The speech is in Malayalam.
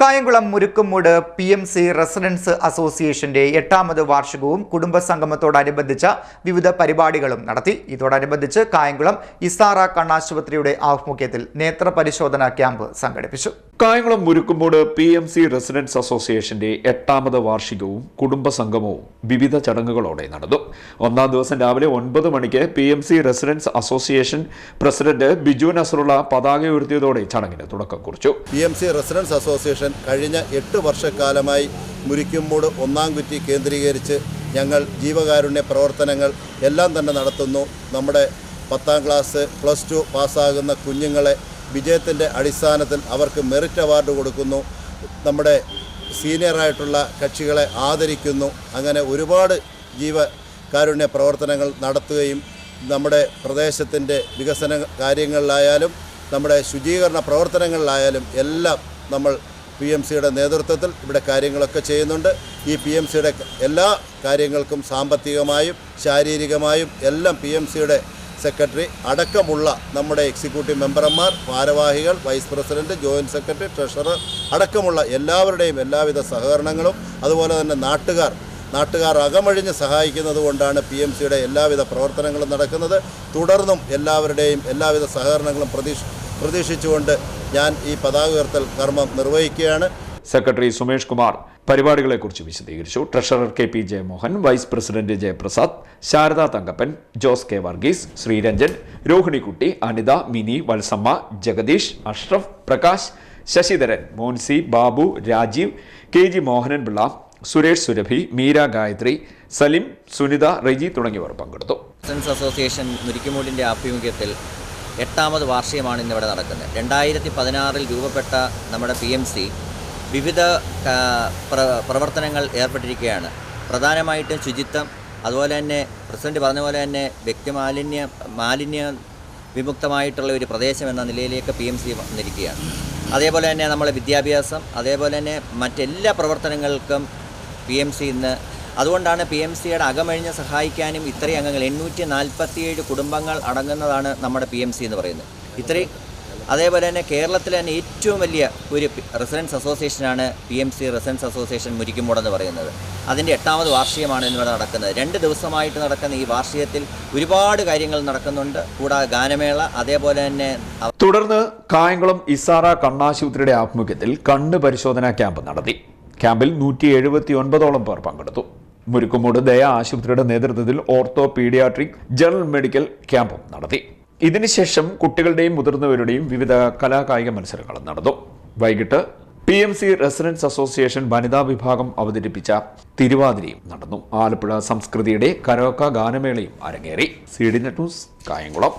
കായംകുളം മുരുക്കുംമൂട് PMC റെസിഡൻസ് അസോസിയേഷന്റെ 8ാമത് വാർഷികവും കുടുംബസംഗമത്തോടനുബന്ധിച്ച വിവിധ പരിപാടികളും നടത്തി. ഇതോടനുബന്ധിച്ച് കായംകുളം ഇസാറ കണ്ണാശുപത്രിയുടെ ആഭിമുഖ്യത്തിൽ നേത്രപരിശോധനാ ക്യാമ്പ് സംഘടിപ്പിച്ചു. കായംകുളം മുരുക്കുംമൂട് PMC റെസിഡൻസ് അസോസിയേഷന്റെ 8ാമത് വാർഷികവും കുടുംബസംഗമവും വിവിധ ചടങ്ങുകളോടെ നടന്നു. ഒന്നാം ദിവസം രാവിലെ 9 മണിക്ക് PMC residence association president Biju Nasarulla പതാക ഉയർത്തിയതോടെ ചടങ്ങിന് തുടക്കം കുറിച്ചു. PMC റെസിഡൻസ് അസോസിയേഷൻ കഴിഞ്ഞ 8 വർഷക്കാലമായി മുരിക്കുംമൂട് ഒന്നാംകുറ്റി കേന്ദ്രീകരിച്ച് ഞങ്ങൾ ജീവകാരുണ്യ പ്രവർത്തനങ്ങൾ എല്ലാം തന്നെ നടത്തുന്നു. നമ്മുടെ 10ാം ക്ലാസ് +2 പാസ്സാകുന്ന കുഞ്ഞുങ്ങളെ വിജയത്തിൻ്റെ അടിസ്ഥാനത്തിൽ അവർക്ക് മെറിറ്റ് അവാർഡ് കൊടുക്കുന്നു. നമ്മുടെ സീനിയറായിട്ടുള്ള കക്ഷികളെ ആദരിക്കുന്നു. അങ്ങനെ ഒരുപാട് ജീവകാരുണ്യ പ്രവർത്തനങ്ങൾ നടത്തുകയും നമ്മുടെ പ്രദേശത്തിൻ്റെ വികസന കാര്യങ്ങളിലായാലും നമ്മുടെ ശുചീകരണ പ്രവർത്തനങ്ങളിലായാലും എല്ലാം നമ്മൾ PMCയുടെ നേതൃത്വത്തിൽ ഇവിടെ കാര്യങ്ങളൊക്കെ ചെയ്യുന്നുണ്ട്. ഈ PMCയുടെ എല്ലാ കാര്യങ്ങൾക്കും സാമ്പത്തികമായും ശാരീരികമായും എല്ലാം PMCയുടെ സെക്രട്ടറി അടക്കമുള്ള നമ്മുടെ എക്സിക്യൂട്ടീവ് മെമ്പർമാർ, ഭാരവാഹികൾ, vice president, joint secretary, treasurer അടക്കമുള്ള എല്ലാവരുടെയും എല്ലാവിധ സഹകരണങ്ങളും അതുപോലെ തന്നെ നാട്ടുകാർ അകമഴിഞ്ഞ് സഹായിക്കുന്നത് കൊണ്ടാണ് PMCയുടെ എല്ലാവിധ പ്രവർത്തനങ്ങളും നടക്കുന്നത്. തുടർന്നും എല്ലാവരുടെയും എല്ലാവിധ സഹകരണങ്ങളും പ്രതീക്ഷിച്ചുകൊണ്ട് ഞാൻ ഈ പതാക ഉയർത്തൽ കർമ്മം നിർവഹിക്കുകയാണ്. സെക്രട്ടറി സുമേഷ് കുമാർ പരിപാടികളെക്കുറിച്ച് വിശദീകരിച്ചു. Treasurer KP Jayamohan, vice president Jayaprasad, Sharada Thankappan, Jose K Varghese, Sreeranjan, Rohinikutty, Anitha, Mini, Valsamma, Jagadish, Ashraf, Prakash, Sasidharan, Moncy, Babu, Rajeev, KG Mohanan Pillai, Suresh Surabhi, Meera Gayathri, Salim, Sunitha, Reji തുടങ്ങിയവർ പങ്കെടുത്തു. റെസിഡൻസ് അസോസിയേഷൻ മുരിക്കുംമൂടിൻ്റെ ആഭിമുഖ്യത്തിൽ 8ാമത് വാർഷികമാണ് ഇന്നിവിടെ നടക്കുന്നത്. 2016 രൂപപ്പെട്ട നമ്മുടെ PMC വിവിധ പ്രവർത്തനങ്ങൾ ഏർപ്പെട്ടിരിക്കുകയാണ്. പ്രധാനമായിട്ടും ശുചിത്വം, അതുപോലെ തന്നെ പ്രസിഡന്റ് പറഞ്ഞ പോലെ തന്നെ മാലിന്യ വിമുക്തമായിട്ടുള്ള ഒരു പ്രദേശം എന്ന നിലയിലേക്ക് PMC വന്നിരിക്കുകയാണ്. അതേപോലെ തന്നെ നമ്മളെ വിദ്യാഭ്യാസം, അതേപോലെ തന്നെ മറ്റെല്ലാ പ്രവർത്തനങ്ങൾക്കും PMC ഇന്ന് അതുകൊണ്ടാണ് PMCയുടെ അകമഴിഞ്ഞ് സഹായിക്കാനും ഇത്രയും അംഗങ്ങൾ 847 കുടുംബങ്ങൾ അടങ്ങുന്നതാണ് നമ്മുടെ PMC എന്ന് പറയുന്നത്. അതേപോലെ തന്നെ കേരളത്തിലെ തന്നെ ഏറ്റവും വലിയ ഒരു റെസിഡൻസ് അസോസിയേഷനാണ് PMC റെസിഡൻസ് അസോസിയേഷൻ മുരിക്കുംമൂട് എന്ന് പറയുന്നത്. അതിൻ്റെ 8ാമത് വാർഷികമാണ് ഇന്നിവിടെ നടക്കുന്നത്. 2 ദിവസമായിട്ട് നടക്കുന്ന ഈ വാർഷികത്തിൽ ഒരുപാട് കാര്യങ്ങൾ നടക്കുന്നുണ്ട്. കൂടാതെ ഗാനമേള, അതേപോലെ തന്നെ തുടർന്ന് കായംകുളം ഇസാറ കണ്ണാശുപത്രിയുടെ ആഭിമുഖ്യത്തിൽ കണ്ണ് പരിശോധനാ ക്യാമ്പ് നടത്തി. ക്യാമ്പിൽ 179ഓളം പേർ പങ്കെടുത്തു. മുരുക്കുംമൂട് ദയ ആശുപത്രിയുടെ നേതൃത്വത്തിൽ ഓർത്തോ പീഡിയാട്രിക് ജനറൽ മെഡിക്കൽ ക്യാമ്പും നടത്തി. ഇതിനുശേഷം കുട്ടികളുടെയും മുതിർന്നവരുടെയും വിവിധ കലാകായിക മത്സരങ്ങളും നടന്നു. വൈകിട്ട് PMC റെസിഡൻസ് അസോസിയേഷൻ വനിതാ വിഭാഗം അവതരിപ്പിച്ച തിരുവാതിരയും നടന്നു. ആലപ്പുഴ സംസ്കൃതിയുടെ കരോക്ക ഗാനമേളയും അരങ്ങേറി. CDNet news, Kayamkulam.